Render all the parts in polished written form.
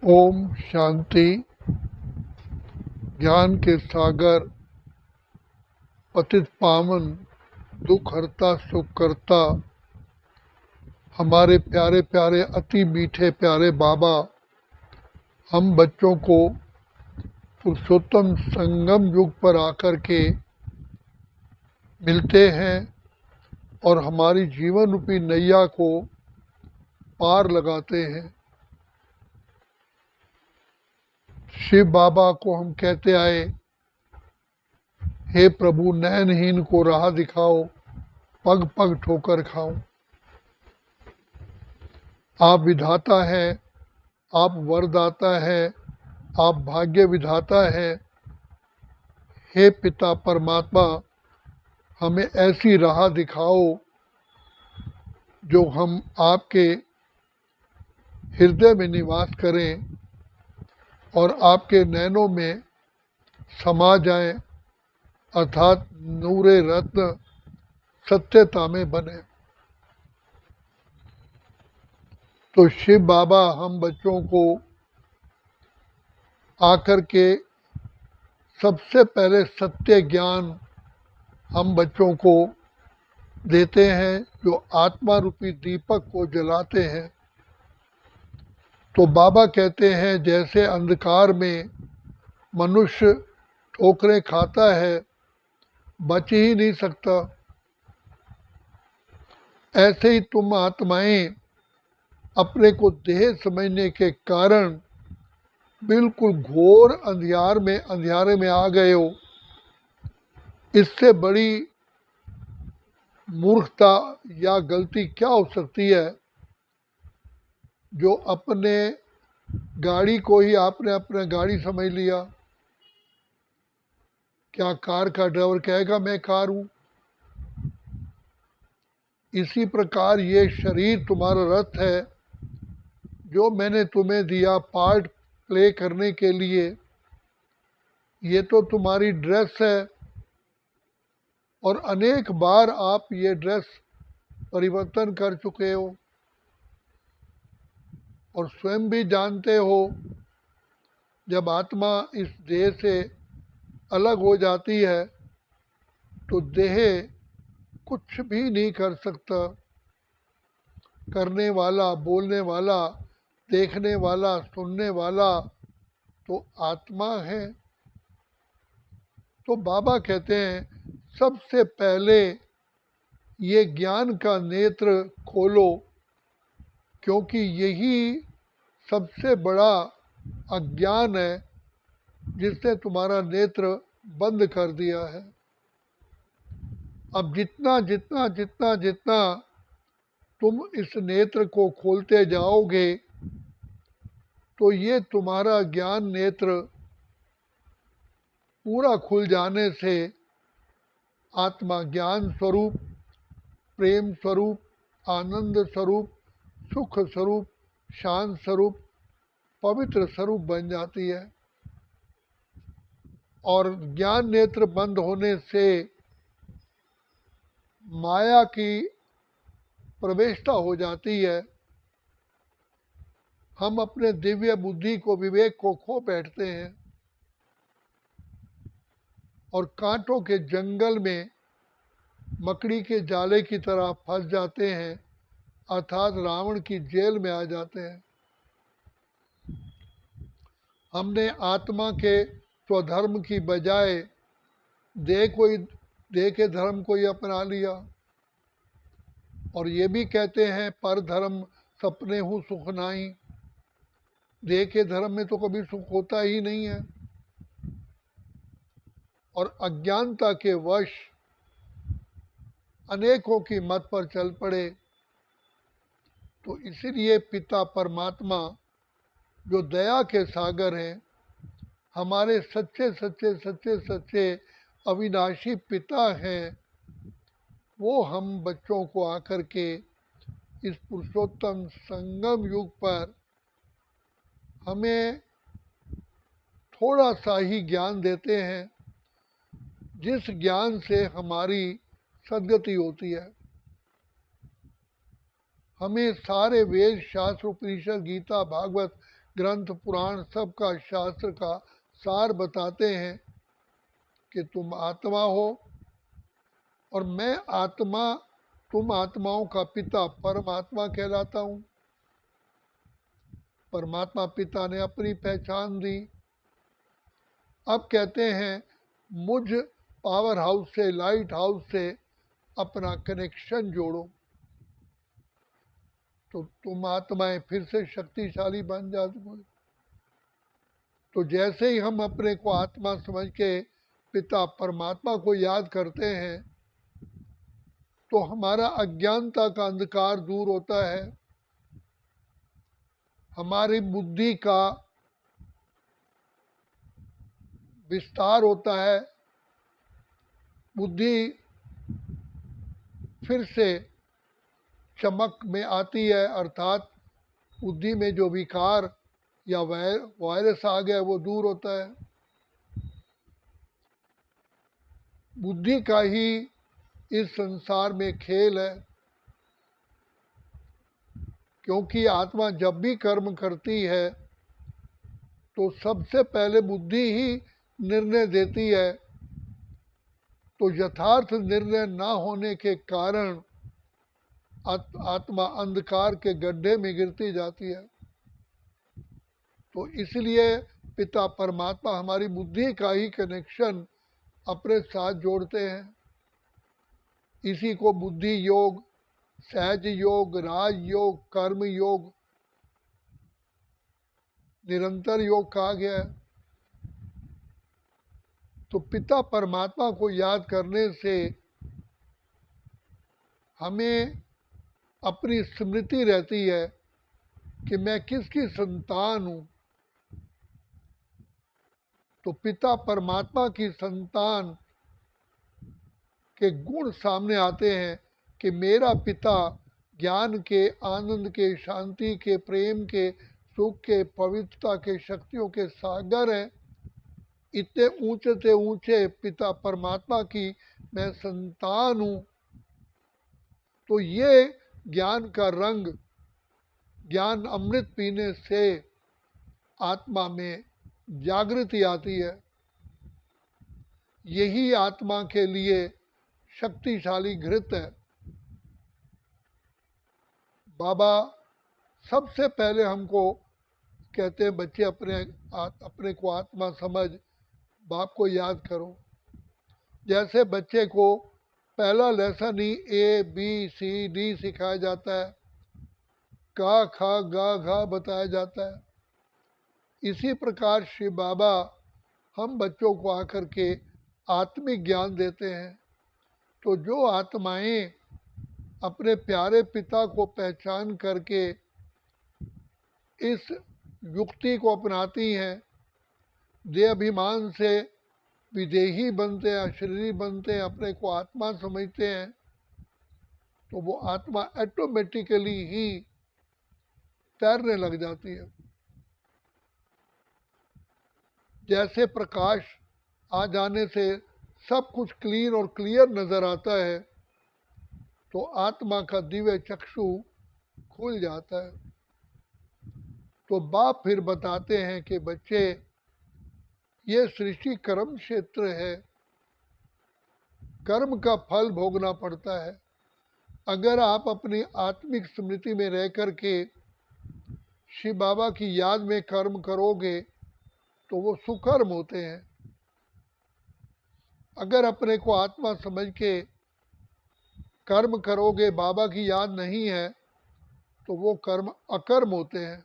ओम शांति। ज्ञान के सागर, पतित पावन, दुख हरता सुख करता, हमारे प्यारे प्यारे अति मीठे प्यारे बाबा हम बच्चों को पुरुषोत्तम संगम युग पर आकर के मिलते हैं और हमारी जीवन रूपी नैया को पार लगाते हैं। शिव बाबा को हम कहते आए, हे प्रभु नयनहीन को राह दिखाओ, पग पग ठोकर खाओ। आप विधाता है, आप वरदाता है, आप भाग्य विधाता है। हे पिता परमात्मा, हमें ऐसी राह दिखाओ जो हम आपके हृदय में निवास करें और आपके नैनों में समा जाएं, अर्थात नूरे रत्न सत्यता में बने। तो शिव बाबा हम बच्चों को आकर के सबसे पहले सत्य ज्ञान हम बच्चों को देते हैं, जो आत्मा रूपी दीपक को जलाते हैं। तो बाबा कहते हैं, जैसे अंधकार में मनुष्य ठोकरें खाता है, बच ही नहीं सकता, ऐसे ही तुम आत्माएं अपने को देह समझने के कारण बिल्कुल घोर अंधियारे में आ गए हो। इससे बड़ी मूर्खता या गलती क्या हो सकती है, जो अपने गाड़ी को ही आपने अपना गाड़ी समझ लिया। क्या कार का ड्राइवर कहेगा मैं कार हूं? इसी प्रकार ये शरीर तुम्हारा रथ है, जो मैंने तुम्हें दिया पार्ट प्ले करने के लिए। ये तो तुम्हारी ड्रेस है और अनेक बार आप ये ड्रेस परिवर्तन कर चुके हो और स्वयं भी जानते हो, जब आत्मा इस देह से अलग हो जाती है तो देह कुछ भी नहीं कर सकता। करने वाला, बोलने वाला, देखने वाला, सुनने वाला तो आत्मा है। तो बाबा कहते हैं, सबसे पहले ये ज्ञान का नेत्र खोलो, क्योंकि यही सबसे बड़ा अज्ञान है जिसने तुम्हारा नेत्र बंद कर दिया है। अब जितना जितना जितना जितना तुम इस नेत्र को खोलते जाओगे, तो ये तुम्हारा ज्ञान नेत्र पूरा खुल जाने से आत्मा ज्ञान स्वरूप, प्रेम स्वरूप, आनंद स्वरूप, सुख स्वरूप, शांत स्वरूप, पवित्र स्वरूप बन जाती है। और ज्ञान नेत्र बंद होने से माया की प्रवेशता हो जाती है। हम अपने दिव्य बुद्धि को, विवेक को खो बैठते हैं और कांटों के जंगल में मकड़ी के जाले की तरह फंस जाते हैं, अर्थात रावण की जेल में आ जाते हैं। हमने आत्मा के स्वधर्म की बजाय देह के धर्म को ही अपना लिया और ये भी कहते हैं, पर धर्म सपने हूँ सुख नाही। देह के धर्म में तो कभी सुख होता ही नहीं है। और अज्ञानता के वश अनेकों की मत पर चल पड़े। तो इसीलिए पिता परमात्मा, जो दया के सागर हैं, हमारे सच्चे सच्चे सच्चे सच्चे अविनाशी पिता हैं, वो हम बच्चों को आकर के इस पुरुषोत्तम संगम युग पर हमें थोड़ा सा ही ज्ञान देते हैं, जिस ज्ञान से हमारी सदगति होती है। हमें सारे वेद, शास्त्र, उपनिषद, गीता, भागवत ग्रंथ पुराण सबका शास्त्र का सार बताते हैं कि तुम आत्मा हो और मैं आत्मा, तुम आत्माओं का पिता परमात्मा कहलाता हूँ। परमात्मा पिता ने अपनी पहचान दी। अब कहते हैं मुझ पावर हाउस से, लाइट हाउस से अपना कनेक्शन जोड़ो, तो तुम आत्माएं फिर से शक्तिशाली बन जाती हो। तो जैसे ही हम अपने को आत्मा समझ के पिता परमात्मा को याद करते हैं तो हमारा अज्ञानता का अंधकार दूर होता है, हमारी बुद्धि का विस्तार होता है, बुद्धि फिर से चमक में आती है, अर्थात बुद्धि में जो विकार या वायरस आ गया वो दूर होता है। बुद्धि का ही इस संसार में खेल है, क्योंकि आत्मा जब भी कर्म करती है तो सबसे पहले बुद्धि ही निर्णय देती है। तो यथार्थ निर्णय ना होने के कारण आत्मा अंधकार के गड्ढे में गिरती जाती है। तो इसलिए पिता परमात्मा हमारी बुद्धि का ही कनेक्शन अपने साथ जोड़ते हैं। इसी को बुद्धि योग, सहज योग, राज योग, कर्म योग, निरंतर योग कहा गया है। तो पिता परमात्मा को याद करने से हमें अपनी स्मृति रहती है कि मैं किसकी संतान हूँ। तो पिता परमात्मा की संतान के गुण सामने आते हैं कि मेरा पिता ज्ञान के, आनंद के, शांति के, प्रेम के, सुख के, पवित्रता के, शक्तियों के सागर हैं। इतने ऊंचे से ऊंचे पिता परमात्मा की मैं संतान हूँ। तो ये ज्ञान का रंग, ज्ञान अमृत पीने से आत्मा में जागृति आती है। यही आत्मा के लिए शक्तिशाली घृत है। बाबा सबसे पहले हमको कहते हैं बच्चे अपने को आत्मा समझ, बाप को याद करो। जैसे बच्चे को पहला लेसन ही ABCD सिखाया जाता है, का खा गा घा बताया जाता है, इसी प्रकार श्री बाबा हम बच्चों को आकर के आत्मिक ज्ञान देते हैं। तो जो आत्माएं अपने प्यारे पिता को पहचान करके इस युक्ति को अपनाती हैं, देह अभिमान से विदेही बनते हैं, अशरीरी बनते हैं, अपने को आत्मा समझते हैं, तो वो आत्मा ऑटोमेटिकली ही तैरने लग जाती है। जैसे प्रकाश आ जाने से सब कुछ क्लीन और क्लियर नज़र आता है, तो आत्मा का दिव्य चक्षु खुल जाता है। तो बाप फिर बताते हैं कि बच्चे, ये सृष्टि कर्म क्षेत्र है, कर्म का फल भोगना पड़ता है। अगर आप अपनी आत्मिक स्मृति में रह कर के शिव बाबा की याद में कर्म करोगे तो वो सुकर्म होते हैं। अगर अपने को आत्मा समझ के कर्म करोगे, बाबा की याद नहीं है, तो वो कर्म अकर्म होते हैं।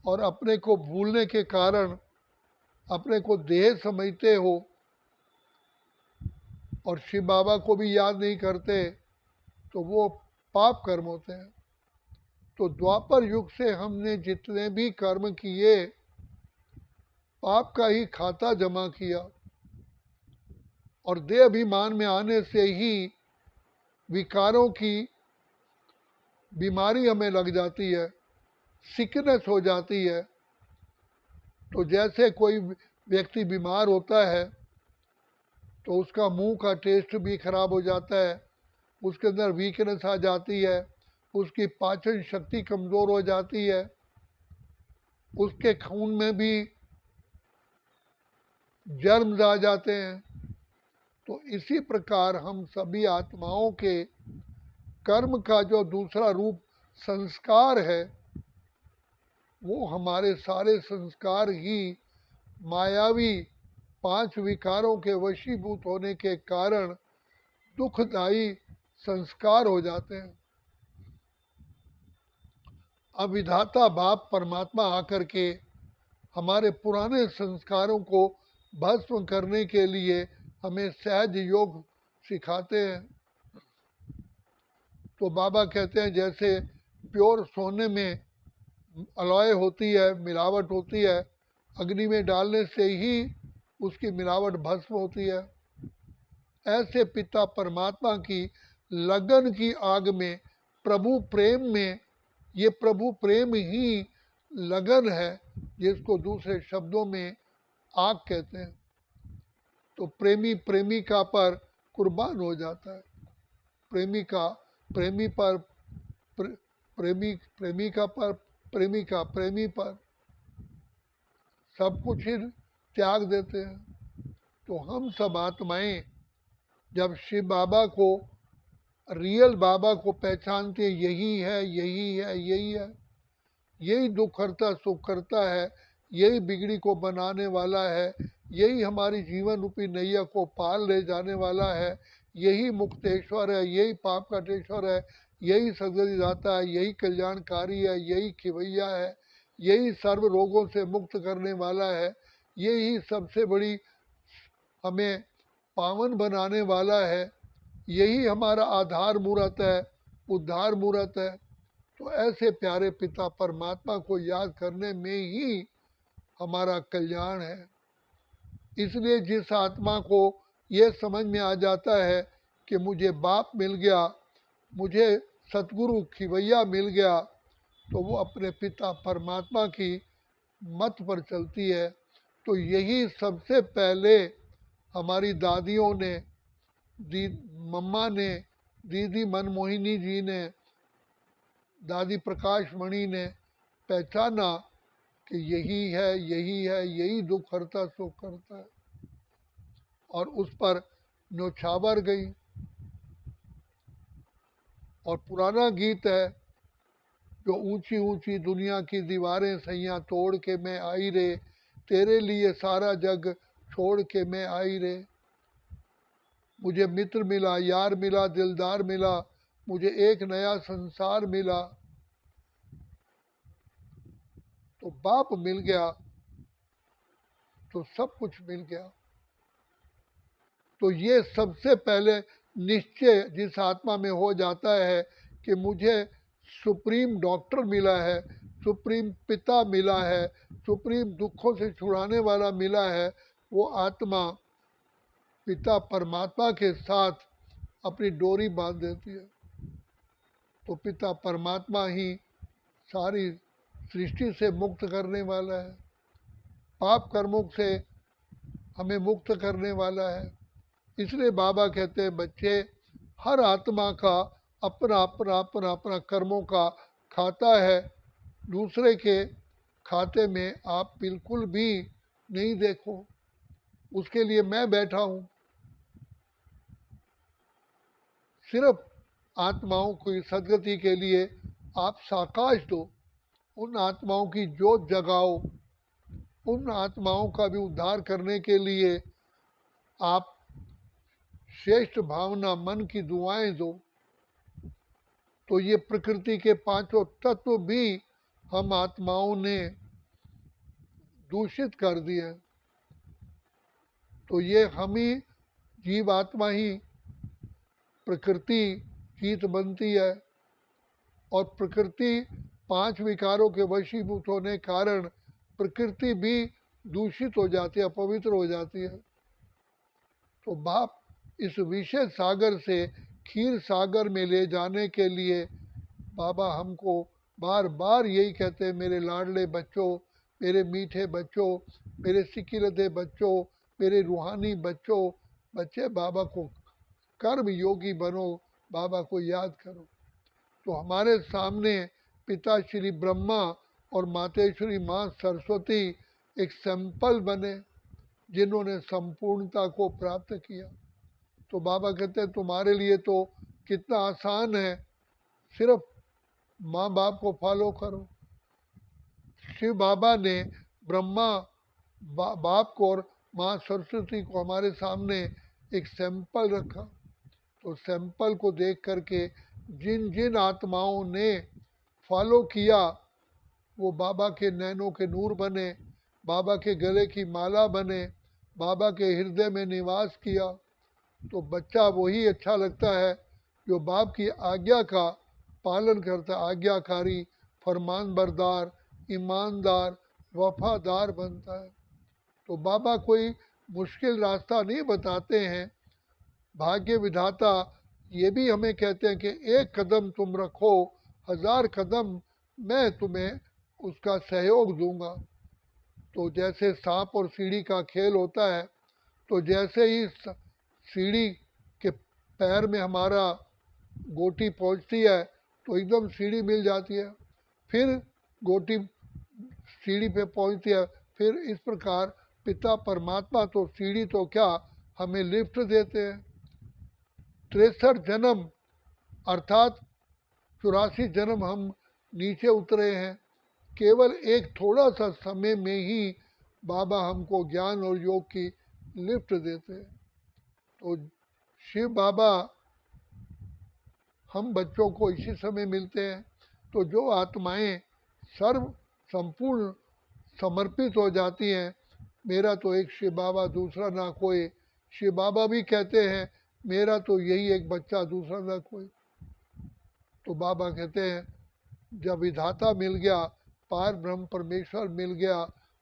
और अपने को भूलने के कारण अपने को देह समझते हो और शिव बाबा को भी याद नहीं करते, तो वो पाप कर्म होते हैं। तो द्वापर युग से हमने जितने भी कर्म किए, पाप का ही खाता जमा किया, और देह अभिमान में आने से ही विकारों की बीमारी हमें लग जाती है, सिकनेस हो जाती है। तो जैसे कोई व्यक्ति बीमार होता है तो उसका मुंह का टेस्ट भी खराब हो जाता है, उसके अंदर वीकनेस आ जाती है, उसकी पाचन शक्ति कमज़ोर हो जाती है। उसके खून में भी जर्म्स आ जाते हैं। तो इसी प्रकार हम सभी आत्माओं के कर्म का जो दूसरा रूप संस्कार है, वो हमारे सारे संस्कार ही मायावी 5 विकारों के वशीभूत होने के कारण दुखदायी संस्कार हो जाते हैं। अब विधाता बाप परमात्मा आकर के हमारे पुराने संस्कारों को भस्म करने के लिए हमें सहज योग सिखाते हैं। तो बाबा कहते हैं जैसे प्योर सोने में अलॉय होती है, मिलावट होती है, अग्नि में डालने से ही उसकी मिलावट भस्म होती है, ऐसे पिता परमात्मा की लगन की आग में, प्रभु प्रेम में, ये प्रभु प्रेम ही लगन है, जिसको दूसरे शब्दों में आग कहते हैं। तो प्रेमी प्रेमिका पर कुर्बान हो जाता है, प्रेमिका प्रेमी पर, प्रेमी प्रेमिका पर, प्रेमिका प्रेमी पर सब कुछ ही त्याग देते हैं। तो हम सब आत्माएं जब शिव बाबा को, रियल बाबा को पहचानते, यही है यही है यही है, यही दुख करता सुख करता है, यही बिगड़ी को बनाने वाला है, यही हमारी जीवन रूपी नैया को पार ले जाने वाला है, यही मुक्तेश्वर है, यही पाप काटेश्वर है, यही सदगति दाता है, यही कल्याणकारी है, यही खिवैया है, यही सर्व रोगों से मुक्त करने वाला है, यही सबसे बड़ी हमें पावन बनाने वाला है, यही हमारा आधार मूर्त है, उद्धार मूर्त है। तो ऐसे प्यारे पिता परमात्मा को याद करने में ही हमारा कल्याण है। इसलिए जिस आत्मा को ये समझ में आ जाता है कि मुझे बाप मिल गया, मुझे सतगुरु खिवैया मिल गया, तो वो अपने पिता परमात्मा की मत पर चलती है। तो यही सबसे पहले हमारी दादियों ने, मम्मा ने, दीदी मनमोहिनी जी ने, दादी प्रकाश मणि ने पहचाना कि यही है यही है, यही दुख करता सुख करता है, और उस पर न्योछावर गई। और पुराना गीत है जो ऊंची ऊंची दुनिया की दीवारें सैया तोड़ के मैं आई रे, तेरे लिए सारा जग छोड़ के मैं आई रे। मुझे मित्र मिला, यार मिला, दिलदार मिला, मुझे एक नया संसार मिला। तो बाप मिल गया तो सब कुछ मिल गया। तो ये सबसे पहले निश्चय जिस आत्मा में हो जाता है कि मुझे सुप्रीम डॉक्टर मिला है, सुप्रीम पिता मिला है, सुप्रीम दुखों से छुड़ाने वाला मिला है, वो आत्मा पिता परमात्मा के साथ अपनी डोरी बांध देती है। तो पिता परमात्मा ही सारी सृष्टि से मुक्त करने वाला है, पाप कर्मों से हमें मुक्त करने वाला है। इसलिए बाबा कहते हैं बच्चे, हर आत्मा का अपना अपना अपना अपना कर्मों का खाता है, दूसरे के खाते में आप बिल्कुल भी नहीं देखो। उसके लिए मैं बैठा हूँ, सिर्फ आत्माओं की सदगति के लिए आप साकाश दो, उन आत्माओं की जोत जगाओ, उन आत्माओं का भी उद्धार करने के लिए आप श्रेष्ठ भावना मन की दुआएं दो। तो ये प्रकृति के पांचों तत्व भी हम आत्माओं ने दूषित कर दिए। तो ये हम ही जीव आत्मा ही प्रकृति जीत बनती है, और प्रकृति 5 विकारों के वशीभूत होने कारण प्रकृति भी दूषित हो जाती है, अपवित्र हो जाती है। तो बाप इस विषय सागर से क्षीर सागर में ले जाने के लिए बाबा हमको बार बार यही कहते हैं, मेरे लाडले बच्चों, मेरे मीठे बच्चों, मेरे सिकिलते बच्चों, मेरे रूहानी बच्चों, बच्चे बाबा को कर्म योगी बनो, बाबा को याद करो। तो हमारे सामने पिता श्री ब्रह्मा और मातेश्वरी माँ सरस्वती एक सैंपल बने जिन्होंने संपूर्णता को प्राप्त किया। तो बाबा कहते हैं तुम्हारे लिए तो कितना आसान है, सिर्फ माँ बाप को फॉलो करो। शिव बाबा ने ब्रह्मा बाप को और माँ सरस्वती को हमारे सामने एक सैंपल रखा। तो सैंपल को देख करके जिन जिन आत्माओं ने फॉलो किया वो बाबा के नैनों के नूर बने, बाबा के गले की माला बने, बाबा के हृदय में निवास किया। तो बच्चा वही अच्छा लगता है जो बाप की आज्ञा का पालन करता, आज्ञाकारी, फरमानबरदार, ईमानदार, वफादार बनता है। तो बाबा कोई मुश्किल रास्ता नहीं बताते हैं। भाग्य विधाता ये भी हमें कहते हैं कि एक कदम तुम रखो, 1000 कदम मैं तुम्हें उसका सहयोग दूंगा। तो जैसे सांप और सीढ़ी का खेल होता है, तो जैसे ही सीढ़ी के पैर में हमारा गोटी पहुंचती है तो एकदम सीढ़ी मिल जाती है, फिर गोटी सीढ़ी पे पहुंचती है, फिर इस प्रकार पिता परमात्मा तो सीढ़ी तो क्या हमें लिफ्ट देते हैं। 63 जन्म अर्थात 84 जन्म हम नीचे उतरे हैं, केवल एक थोड़ा सा समय में ही बाबा हमको ज्ञान और योग की लिफ्ट देते हैं। तो शिव बाबा हम बच्चों को इसी समय मिलते हैं। तो जो आत्माएं सर्व संपूर्ण समर्पित हो जाती हैं, मेरा तो एक शिव बाबा दूसरा ना कोई, शिव बाबा भी कहते हैं मेरा तो यही एक बच्चा दूसरा ना कोई। तो बाबा कहते हैं जब विधाता मिल गया, पार ब्रह्म परमेश्वर मिल गया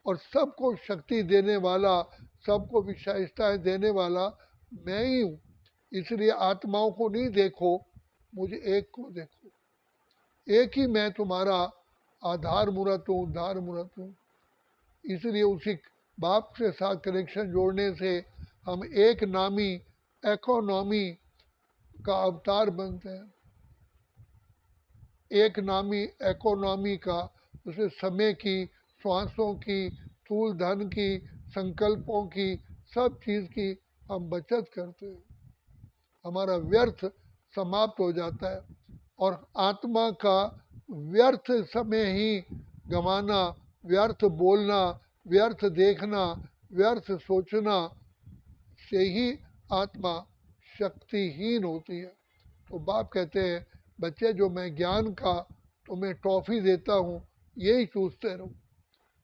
और सबको शक्ति देने वाला, सबको विशेषताएं देने वाला मैं ही हूँ, इसलिए आत्माओं को नहीं देखो, मुझे एक को देखो। एक ही मैं तुम्हारा आधार मूर्त हूँ, उद्धार मूर्त हूँ। इसलिए उसी बाप के साथ कनेक्शन जोड़ने से हम एक नामी इकोनॉमी का अवतार बनते हैं। एक नामी इकोनॉमी का, उसे समय की, श्वासों की, स्थूल धन की, संकल्पों की, सब चीज़ की हम बचत करते हैं। हमारा व्यर्थ समाप्त हो जाता है और आत्मा का व्यर्थ समय ही गंवाना, व्यर्थ बोलना, व्यर्थ देखना, व्यर्थ सोचना से ही आत्मा शक्तिहीन होती है। तो बाप कहते हैं बच्चे जो मैं ज्ञान का तुम्हें टॉफी देता हूँ यही चूसते रहो,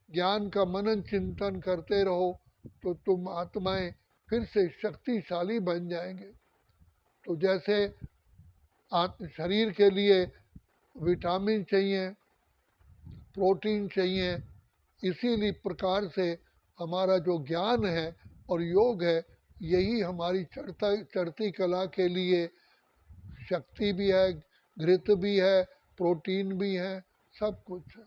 ज्ञान का मनन चिंतन करते रहो तो तुम आत्माएं फिर से शक्तिशाली बन जाएंगे। तो जैसे शरीर के लिए विटामिन चाहिए, प्रोटीन चाहिए, इसीलिए प्रकार से हमारा जो ज्ञान है और योग है यही हमारी चढ़ती कला के लिए शक्ति भी है, घृत भी है, प्रोटीन भी है, सब कुछ है।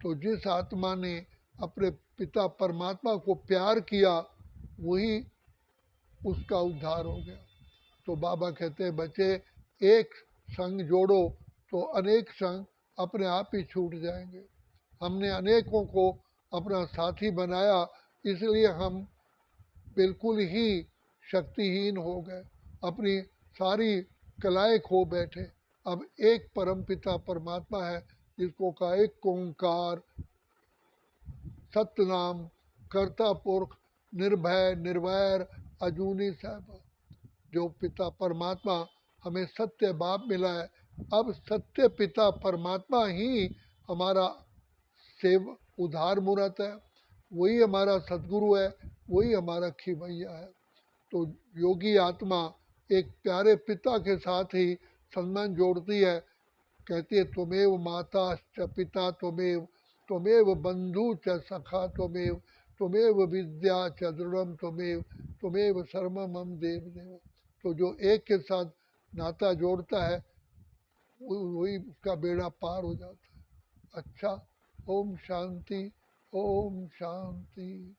तो जिस आत्मा ने अपने पिता परमात्मा को प्यार किया वही उसका उद्धार हो गया। तो बाबा कहते हैं बच्चे एक संग जोड़ो तो अनेक संग अपने आप ही छूट जाएंगे। हमने अनेकों को अपना साथी बनाया, इसलिए हम बिल्कुल ही शक्तिहीन हो गए, अपनी सारी कलाएं खो बैठे। अब एक परम पिता परमात्मा है जिसको का एक ओंकार, सतनाम, कर्ता पुरख, निर्भय, निर्वैर, अजूनी साहब, जो पिता परमात्मा हमें सत्य बाप मिला है। अब सत्य पिता परमात्मा ही हमारा सेव उद्धार मूर्त है, वही हमारा सदगुरु है, वही हमारा खिवैया है। तो योगी आत्मा एक प्यारे पिता के साथ ही संबंध जोड़ती है, कहती है त्वमेव माता च पिता त्वमेव, त्वमेव बंधु च सखा त्वमेव, त्वमेव विद्या च दृढ़म त्वमेव, त्वमेव सर्वम मम देव देव। तो जो एक के साथ नाता जोड़ता है वही उसका बेड़ा पार हो जाता है। अच्छा, ओम शांति, ओम शांति।